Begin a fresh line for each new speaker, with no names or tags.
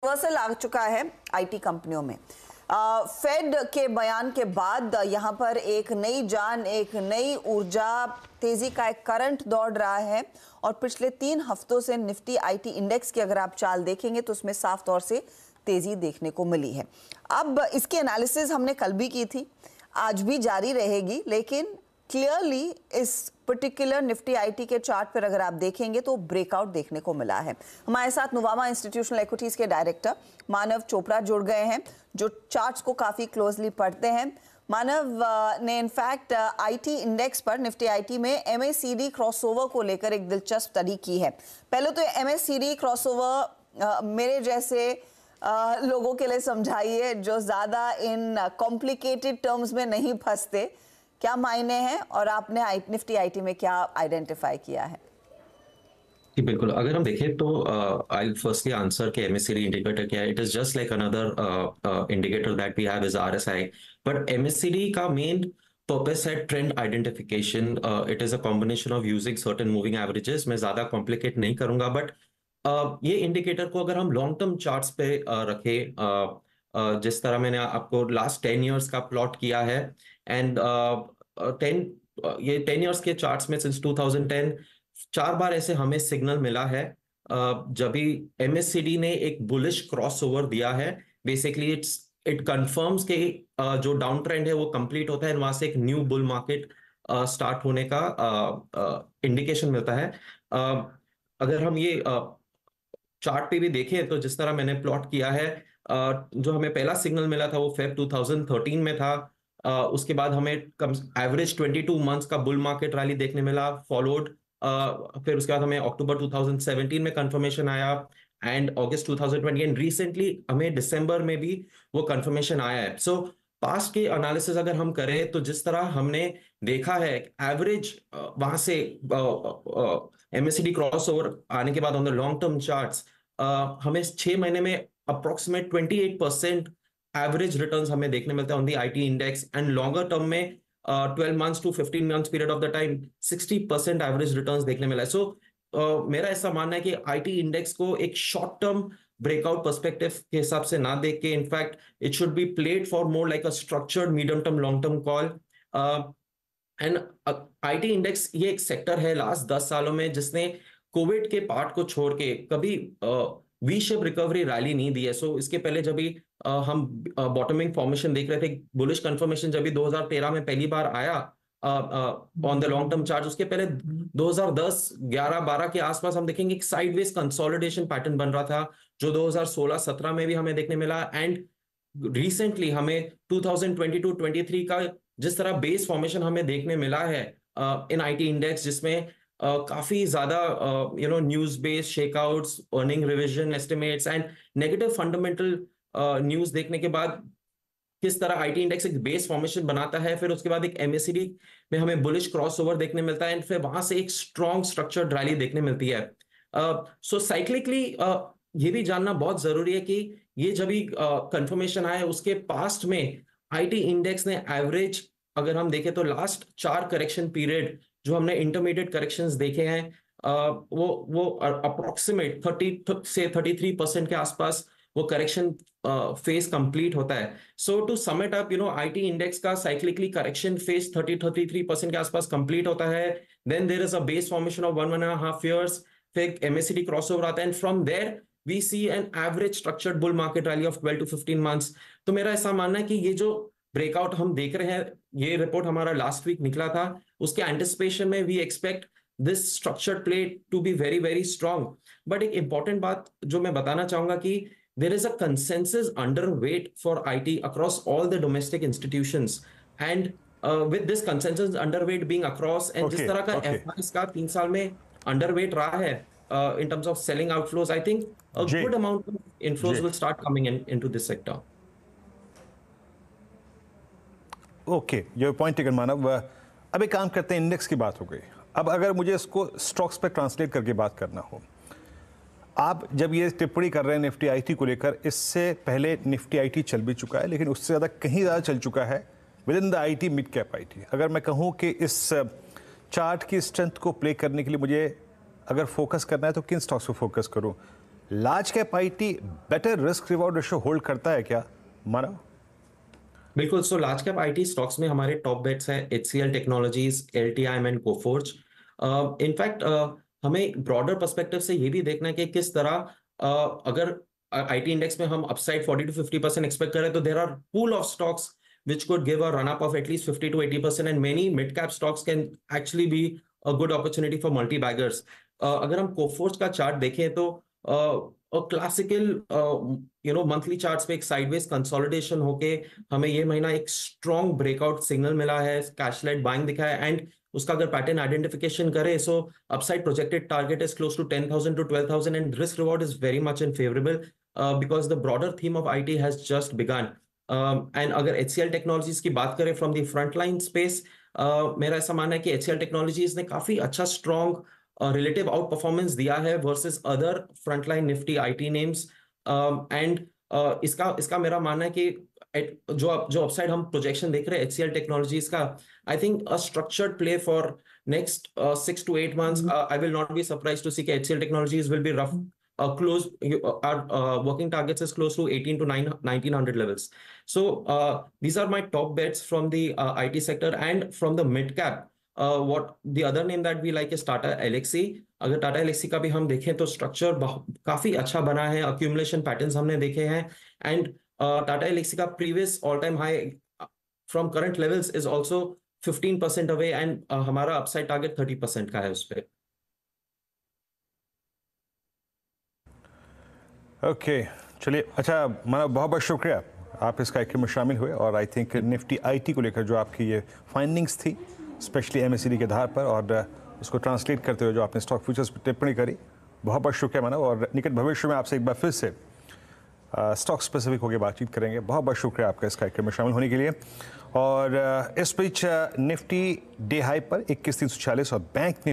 Reversal आ चुका है IT कंपनियों में। फेड के बयान के बाद यहाँ पर एक नई जान, एक नई ऊर्जा, तेजी का एक करंट दौड़ रहा है और पिछले 3 हफ्तों से निफ्टी आईटी इंडेक्स की अगर आप चाल देखेंगे तो उसमें साफ तौर से तेजी देखने को मिली है। अब इसकी एनालिसिस हमने कल भी की थी, आज भी जारी रहेगी, लेकिन क्लियरली इस पर्टिकुलर निफ्टी आईटी के चार्ट पर अगर आप देखेंगे तो ब्रेकआउट देखने को मिला है। हमारे साथ नुवामा इंस्टीट्यूशनल इक्विटीज के डायरेक्टर मानव चोपड़ा जुड़ गए हैं, जो चार्ट्स को काफी क्लोजली पढ़ते हैं। मानव ने इनफैक्ट आईटी इंडेक्स पर, निफ्टी आईटी में एमएसीडी क्रॉसओवर को लेकर एक दिलचस्प स्टडी की है। पहले तो एमएसीडी क्रॉसओवर मेरे जैसे लोगों के लिए समझाइए, जो ज्यादा इन कॉम्प्लिकेटेड टर्म्स में नहीं फंसते, क्या मायने हैं और आपने निफ्टी आईटी में क्या आइडेंटिफाई किया है?
जी बिल्कुल, अगर हम देखें तो आई फर्स्टली आंसर के एमएससीडी इंडिकेटर क्या है। It is just like another indicator that we have is RSI, but MSCD का मेन पर्पस है trend identification. It is a combination of using certain moving averages. मैं ज्यादा complicate नहीं करूंगा, but ये इंडिकेटर को अगर हम लॉन्ग टर्म चार्ट्स पे रखें, जिस तरह मैंने आपको लास्ट 10 इयर्स का प्लॉट किया है, एंड 10 इयर्स के चार्ट्स में सिंस 2010 4 बार ऐसे हमें सिग्नल मिला है जब भी एमएससीडी ने एक बुलिश क्रॉसओवर दिया है। बेसिकली इट कंफर्म्स के जो डाउन ट्रेंड है वो कंप्लीट होता है, वहां से एक न्यू बुल मार्केट स्टार्ट होने का इंडिकेशन मिलता है। अगर हम ये चार्ट पे भी देखें तो जिस तरह मैंने प्लॉट किया है, जो हमें पहला सिग्नल मिला था वो फेब 2013 में था। उसके बाद हमें एवरेज 22 मंथ्स का बुल मार्केट रैली देखने मिला, फॉलोड फिर उसके बाद हमें अक्टूबर 2017 में कंफर्मेशन आया एंड अगस्त 2020 एंड रिसेंटली हमें दिसंबर में भी वो कंफर्मेशन आया है। सो पास्ट के एनालिसिस अगर हम करें तो जिस तरह हमने देखा है एवरेज वहां से एमएससीडी क्रॉसओवर आने के बाद on the long term charts हमें 6 महीने में अप्रोक्सीमेट 28% एवरेज रिटर्न्स हमें देखने मिलते हैं on the IT index, and longer term में 12 months to 15 months period of the time 60% average returns देखने मिला है। सो मेरा ऐसा मानना है कि आईटी इंडेक्स को एक शॉर्ट टर्म ब्रेकआउट पर्सपेक्टिव के हिसाब से ना देख के in fact it should be played for more like a structured medium term long term call. And IT index ये एक सेक्टर है लास्ट 10 सालों में जिसने कोविड के पार्ट को छोड़ के कभी वी शेप रिकवरी रैली नहीं दी है। सो इसके पहले जब भी हम बॉटमिंग फॉर्मेशन देख रहे थे, बुलिश कंफर्मेशन जब भी 2013 में पहली बार आया on the long term chart, उसके पहले 2010, 11, 12 के आसपास हम देखेंगे एक साइडवेज कंसोलिडेशन पैटर्न बन रहा था जो 2016-17 में भी हमें देखने मिला, एंड रिसेंटली हमें 2022-23 का जिस तरह बेस फॉर्मेशन हमें देखने मिला है इन आईटी इंडेक्स, जिसमें काफी ज्यादा news based shakeouts, earning revision estimates and negative fundamental news देखने के बाद किस तरह आईटी इंडेक्स एक बेस फॉर्मेशन बनाता है, फिर उसके बाद एक एमएससीडी में हमें बुलिश क्रॉसओवर देखने मिलता है एंड फिर वहां से एक स्ट्रॉन्ग स्ट्रक्चर्ड रैली देखने मिलती है। सो साइक्लिकली ये भी जानना बहुत जरूरी है कि ये जब भी कंफर्मेशन आया उसके पास्ट में आईटी इंडेक्स ने एवरेज अगर हम देखें तो लास्ट 4 करेक्शन पीरियड जो हमने इंटरमीडिएट करेक्शंस देखे हैं वो अप्रोक्सीमेट 30 से 33% के आसपास वो करेक्शन फेज कंप्लीट होता है। So to sum it up, IT index का साइक्लिकली करेक्शन फेज 33% के आसपास कंप्लीट होता है, then there is a base formation of 1.5 years, फिर एमएससीडी क्रॉसओवर आता है and from there we see an average structured bull market rally of 12 to 15 months। तो मेरा ऐसा मानना है कि ये जो ब्रेकआउट हम देख रहे हैं, ये रिपोर्ट हमारा लास्ट वीक निकला था, उसके एंटिसिपेशन में we expect this structured play to be very very strong. But एक इंपॉर्टेंट बात जो मैं बताना चाहूंगा कि there is a consensus underweight for IT across all the domestic institutions, and with this consensus underweight being across and जिस तरह का FIs का 3 साल में underweight रहा है in terms of selling outflows, I think a good amount of inflows will start coming into this sector.
Okay, your point taken मानव। अब एक काम करते हैं, इंडेक्स की बात हो गई, अब अगर मुझे इसको स्टॉक्स पे ट्रांसलेट करके बात करना हो, आप जब ये टिप्पणी कर रहे हैं निफ्टी आईटी को लेकर, इससे पहले निफ्टी आईटी चल भी चुका है लेकिन उससे ज़्यादा कहीं ज़्यादा चल चुका है with in the IT mid cap IT. अगर मैं कहूँ कि इस चार्ट की स्ट्रेंथ को प्ले करने के लिए मुझे अगर फोकस करना है तो किन स्टॉक्स पर फोकस करूँ? Large cap IT better risk reward ratio hold करता है क्या मानव?
बिल्कुल। So large cap IT stocks में हमारे टॉप बेट्स है HCL technologies, LTIM and Coforge. In fact हमें ब्रॉडर पर्सपेक्टिव से ये भी देखना है कि किस तरह अगर आईटी इंडेक्स में हम अपसाइड 40 to 50% एक्सपेक्ट करें तो there are pool of stocks which could give a run up of at least 50 to 80%, and many mid cap stocks can actually be a good opportunity for multi baggers. अगर हम Coforge का chart देखें तो classical monthly charts पे एक sideways consolidation होके हमें ये महीना एक स्ट्रॉन्ग ब्रेकआउट सिग्नल मिला है, कैशलेट बाइंग दिखा है, एंड उसका अगर पैटर्न आइडेंटिफिकेशन करें so upside projected target is close to 10,000 to 12,000 and risk reward is very much in favourable because the broader theme of IT has just begun. And अगर HCL technologies की बात करें from the frontline space, मेरा ऐसा मानना है कि HCL technologies ने काफी अच्छा स्ट्रॉन्ग रिलेटिव आउट परफॉर्मेंस दिया है versus other frontline Nifty IT names. And इसका मेरा मानना है कि जो अपसाइड हम प्रोजेक्शन देख रहे हैं HCL टेक्नोलॉजीज का, I think a structured play for next 6 to 8 months. I will not be surprise to see कि HCL technologies will be rough close. Our working targets is close to 18 to 1900 levels. So these are my top bets from the IT sector, and from the mid cap. What the other name that we like is Tata Elxsi. अगर Tata Alexei का भी हम देखें तो structure काफी अच्छा बना है, अक्यूमुलेशन पैटर्न्स हमने देखे हैं, एंड टाटा एलेक्सी का previous all time high from current levels is also 15% away, and हमारा अपसाइड टारगेट 30% का है उस पर।
ओके चलिए, अच्छा मानव बहुत बहुत शुक्रिया, आप इस कार्यक्रम में शामिल हुए, और आई थिंक निफ्टी आईटी को लेकर जो आपकी ये फाइंडिंग्स थी स्पेशली MACD के आधार पर, और उसको ट्रांसलेट करते हुए जो आपने स्टॉक फ्यूचर्स पर टिप्पणी करी, बहुत बहुत शुक्रिया मानव। और निकट भविष्य में आपसे एक बार फिर से स्टॉक स्पेसिफिक होकर बातचीत करेंगे। बहुत बहुत शुक्रिया आपका इस कार्यक्रम में शामिल होने के लिए। और इस बीच निफ्टी डे हाई पर 21,346 और बैंक